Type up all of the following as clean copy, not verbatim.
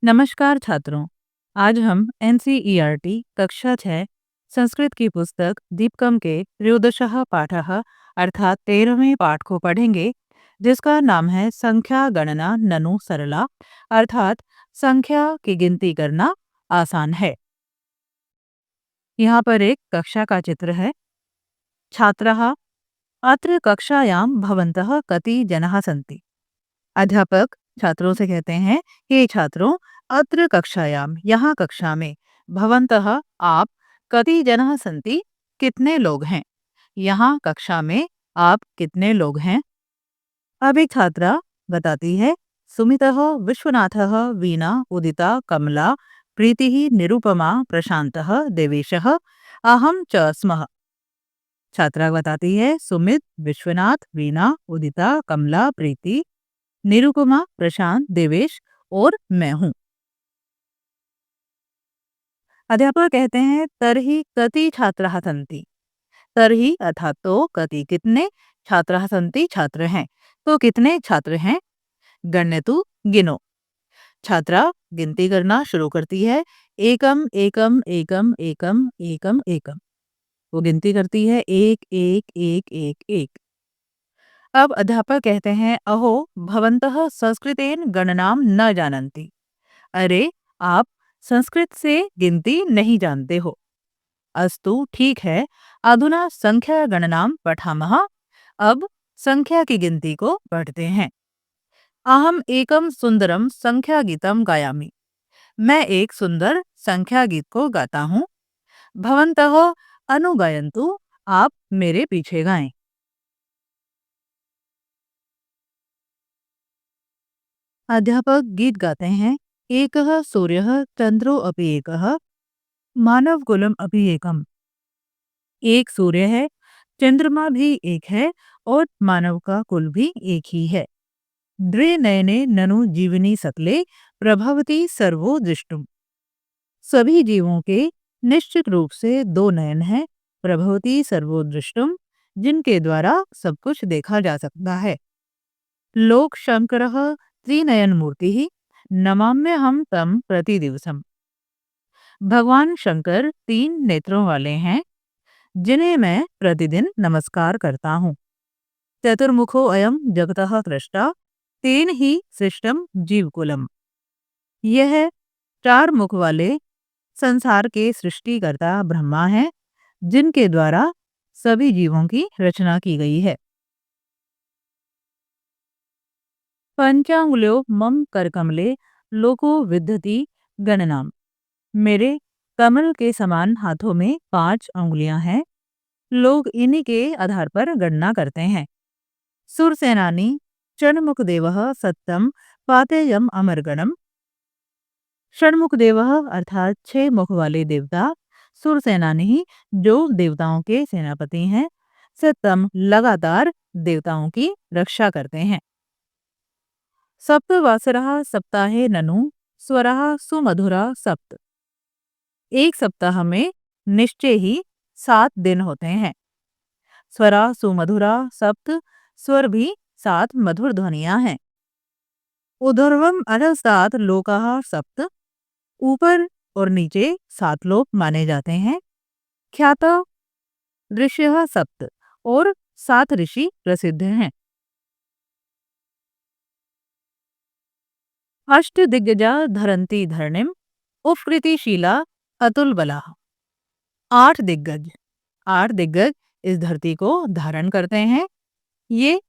नमस्कार छात्रों। आज हम एनसीईआरटी कक्षा 6 संस्कृत की पुस्तक दीपकम के त्रयोदशः पाठः अर्थात 13वें पाठ को पढ़ेंगे, जिसका नाम है संख्या गणना ननु सरला, अर्थात संख्या की गिनती करना आसान है। यहाँ पर एक कक्षा का चित्र है। छात्रः अत्र कक्षायां भवन्तः कति जनाः सन्ति। अध्यापक छात्रों से कहते हैं, हे छात्रों, अत्र कक्षायाम यहाँ कक्षा में, भवन्तः आप, कति जनः सन्ति कितने लोग हैं। यहाँ कक्षा में आप कितने लोग हैं। अब एक छात्रा बताती है, सुमितः विश्वनाथः वीणा उदिता कमला प्रीतिः निरुपमा प्रशांतः देवेशः अहम च स्मः। छात्रा बताती है, सुमित, विश्वनाथ, वीणा, उदिता, कमला, प्रीति, निरुपमा, प्रशांत, देवेश और मैं हूँ। अध्यापक कहते हैं, तरहि कति छात्राः सन्ति। तरहि अर्थात तो, कति कितने, छात्राः सन्ति छात्र हैं, तो कितने छात्र हैं। गण्यतु गिनो। छात्रा गिनती करना शुरू करती है। एकम एकम एकम एकम एकम एकम। वो गिनती करती है, एक एक एक एक एक। अब अध्यापक कहते हैं, अहो भवन्तः संस्कृतेन गणनाम न जानन्ति। अरे, आप संस्कृत से गिनती नहीं जानते हो। अस्तु ठीक है, अधुना संख्या गणनाम पठामः। अब संख्या की गिनती को पढ़ते हैं। अहम एकम सुंदरम संख्या गीतम गायामि। मैं एक सुंदर संख्या गीत को गाता हूँ। भवन्तः अनुगायन्तु। आप मेरे पीछे गाएं। अध्यापक गीत गाते हैं। एकः सूर्यः चंद्रो अपि एकः मानवकुलम अपि एकम। एक सूर्य है, चंद्रमा भी एक है और मानव का कुल भी एक ही है। द्वे नयने ननु जीवनी सकले प्रभवती सर्वो दृष्टुम। सभी जीवों के निश्चित रूप से दो नयन हैं, प्रभवती सर्वो दृष्टुम, जिनके द्वारा सब कुछ देखा जा सकता है। लोक शंकरः त्रिनयन मूर्ति नमाम्य हम तम प्रतिदिवसम। भगवान शंकर तीन नेत्रों वाले हैं, जिन्हें मैं प्रतिदिन नमस्कार करता हूँ। चतुर्मुखो अयम जगतः दृष्टा तेन ही सृष्टम जीवकुलम। यह चार मुख वाले संसार के सृष्टिकर्ता ब्रह्मा हैं, जिनके द्वारा सभी जीवों की रचना की गई है। पंचांगुल्यो मम करकमले लोको विद्धति गणनाम। मेरे कमल के समान हाथों में 5 अंगुलियां हैं। लोग इन्हीं के आधार पर गणना करते हैं। सुरसेनानी षण्मुख देवः सत्यम पातेयम अमरगणम। षण्मुख देवः अर्थात 6 मुख वाले देवता, सुरसेनानी जो देवताओं के सेनापति हैं, सत्यम लगातार देवताओं की रक्षा करते हैं। सप्तवासरः सप्ताहे ननु स्वरः सुमधुरा सप्त। एक सप्ताह में निश्चय ही 7 दिन होते हैं। स्वरा सुमधुरा सप्त, स्वर भी 7 मधुर ध्वनियां हैं। ऊर्ध्वम अधस्तात् लोकाः सप्त, ऊपर और नीचे 7 लोक माने जाते हैं। ख्यात ऋषयः सप्त, और 7 ऋषि प्रसिद्ध हैं। अष्ट दिग्गजा धरंती धरणिम उपकृतिशीला अतुल बला। 8 दिग्गज, 8 दिग्गज इस धरती को धारण करते हैं। ये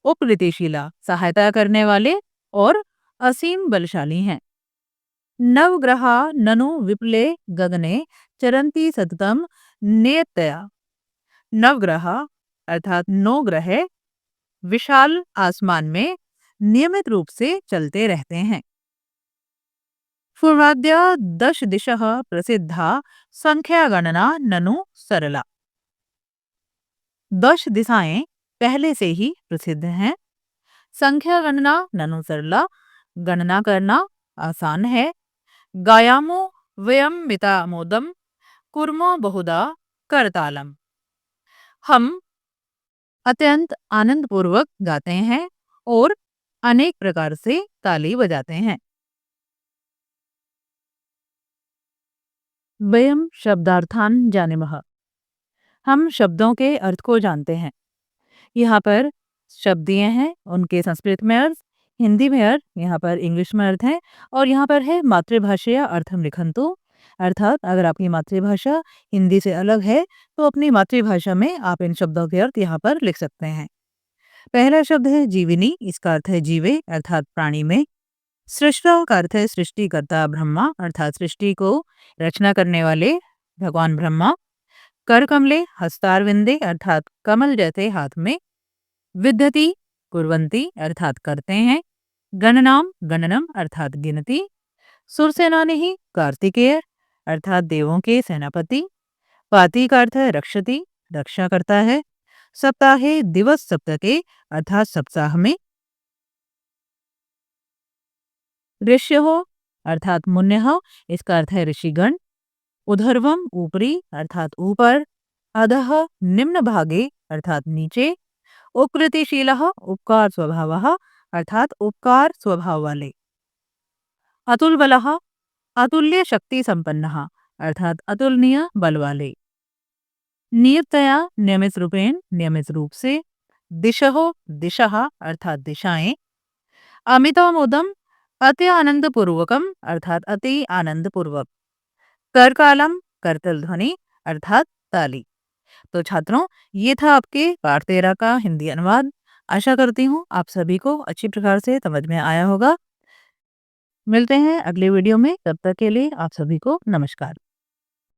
उपकृतिशीला सहायता करने वाले और असीम बलशाली हैं। नवग्रहा ननु विप्ले गगने चरंती सततम नियतया। नवग्रह अर्थात 9 ग्रह विशाल आसमान में नियमित रूप से चलते रहते हैं। पूर्वाद्य 10 दिशः प्रसिद्धा संख्या गणना ननु सरला। 10 दिशाएं पहले से ही प्रसिद्ध हैं। संख्या गणना ननु सरला, गणना करना आसान है। गायामो वयम मिता मोदम कुर्मो बहुधा करतालम। हम अत्यंत आनंद पूर्वक गाते हैं और अनेक प्रकार से ताली बजाते हैं। वयम शब्दार्थान जानीमः। हम शब्दों के अर्थ को जानते हैं। यहाँ पर शब्द दिए हैं, उनके संस्कृत में अर्थ, हिंदी में अर्थ, यहाँ पर इंग्लिश में अर्थ है और यहाँ पर है मातृभाषया अर्थम लिखन्तु। अर्थात अगर आपकी मातृभाषा हिंदी से अलग है तो अपनी मातृभाषा में आप इन शब्दों के अर्थ यहाँ पर लिख सकते हैं। पहला शब्द है जीविनी, इसका अर्थ है जीवे अर्थात प्राणी में। सृष्टा का अर्थ है सृष्टिकर्ता ब्रह्मा अर्थात सृष्टि को रचना करने वाले भगवान ब्रह्मा। कर कमले हस्तारविंदे अर्थात कमल जैसे हाथ में। विद्यति कुर्वन्ति अर्थात करते हैं। गणनाम गणनम अर्थात गिनती। सुरसेनानि ही कार्तिकेय अर्थात देवों के सेनापति। पाति का अर्थ है रक्षति, रक्षा करता है। सप्ताहे दिवस सप्तके अर्थात सप्ताह में। ऋष्य हो अर्थात मुन्य हो, इसका अर्थ है ऋषिगण। उधर्वम ऊपरी अर्थात ऊपर। अधः निम्न भागे अर्थात नीचे। उपकृतिशीलः उपकार स्वभावः अर्थात उपकार स्वभाव वाले। अतुल बलः अतुल्य शक्ति संपन्नः अर्थात अतुलनीय बल वाले। नियतया नियमित रूपेण नियमित रूप से। दिशहो दिशः अर्थात दिशाएं। अमितोमुदम अति आनंद पूर्वकम अर्थात अति आनंद पूर्वक। करकालम करतल ध्वनि अर्थात ताली। तो छात्रों, ये था आपके पाठ 13 का हिंदी अनुवाद। आशा करती हूँ आप सभी को अच्छी प्रकार से समझ में आया होगा। मिलते हैं अगले वीडियो में, तब तक के लिए आप सभी को नमस्कार।